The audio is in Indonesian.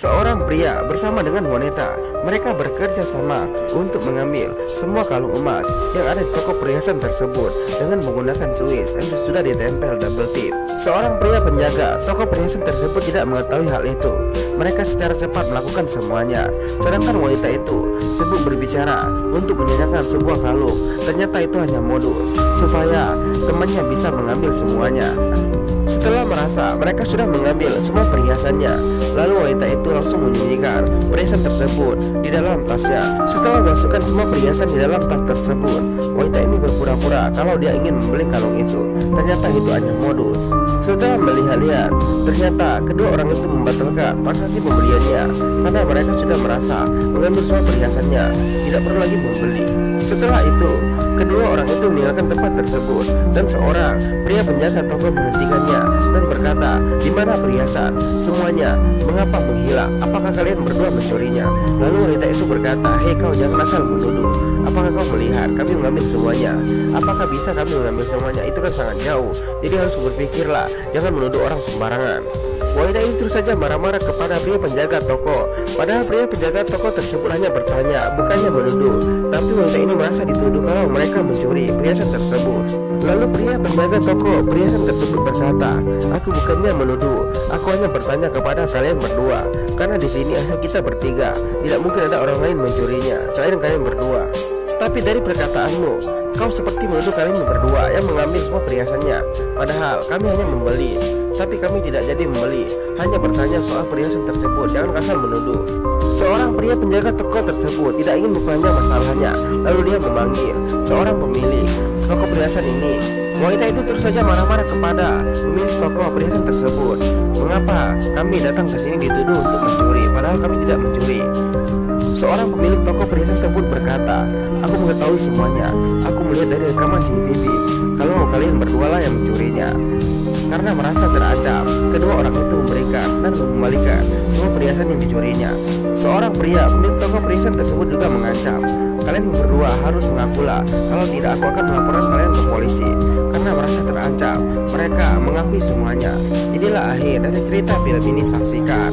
Seorang pria bersama dengan wanita, mereka bekerja sama untuk mengambil semua kalung emas yang ada di toko perhiasan tersebut dengan menggunakan Swiss yang sudah ditempel double tip. Seorang pria penjaga toko perhiasan tersebut tidak mengetahui hal itu. Mereka secara cepat melakukan semuanya, sedangkan wanita itu sibuk berbicara untuk menyanyikan sebuah kalung. Ternyata itu hanya modus supaya temannya bisa mengambil semuanya. Setelah merasa mereka sudah mengambil semua perhiasannya, lalu wanita itu langsung menyembunyikan perhiasan tersebut di dalam tasnya. Setelah memasukkan semua perhiasan di dalam tas tersebut, wanita ini berpura-pura kalau dia ingin membeli kalung itu. Ternyata itu hanya modus. Setelah melihat-lihat, ternyata kedua orang itu membatalkan transaksi pembeliannya karena mereka sudah merasa mengambil semua perhiasannya, tidak perlu lagi membeli. Setelah itu, kedua orang itu meninggalkan tempat tersebut dan seorang pria penjaga toko menghentikannya dan berkata, "Di mana perhiasan? Semuanya mengapa menghilang? Apakah kalian berdua mencurinya?" Lalu wanita itu berkata, "Hei kau, jangan asal menuduh. Apakah kau melihat kami mengambil semuanya? Apakah bisa kami mengambil semuanya? Itu kan sangat jauh. Jadi harus berpikirlah, jangan menuduh orang sembarangan." Wanita ini terus saja marah-marah kepada pria penjaga toko. Padahal pria penjaga toko tersebut hanya bertanya, bukannya menuduh. Tapi wanita ini merasa dituduh kalau mereka mencuri perhiasan tersebut. Lalu pria penjaga toko perhiasan tersebut berkata, "Aku bukannya menuduh, aku hanya bertanya kepada kalian berdua. Karena di sini hanya kita bertiga, tidak mungkin ada orang lain mencurinya selain kalian berdua. Tapi dari perkataanmu, kau seperti menuduh kalian berdua yang mengambil semua perhiasannya. Padahal kami hanya membeli. Tapi kami tidak jadi membeli, hanya bertanya soal perhiasan tersebut. Jangan kasar menuduh." Seorang pria penjaga toko tersebut tidak ingin memperpanjang masalahnya. Lalu dia memanggil seorang pemilik toko perhiasan ini. Wanita itu terus saja marah-marah kepada pemilik toko perhiasan tersebut. "Mengapa kami datang ke sini dituduh untuk mencuri, padahal kami tidak mencuri?" Seorang pemilik toko perhiasan tersebut berkata, "Aku mengetahui semuanya. Aku melihat dari rekaman CCTV kalau kalian berdua lah yang mencurinya." Karena merasa terancam, kedua orang itu memberikan dan mengembalikan semua perhiasan yang dicurinya. Seorang pria pemilik toko perhiasan tersebut juga mengancam, "Kalian berdua harus mengakulah, kalau tidak aku akan melaporkan kalian ke polisi." Karena merasa terancam, mereka mengakui semuanya. Inilah akhir dari cerita film ini, saksikan.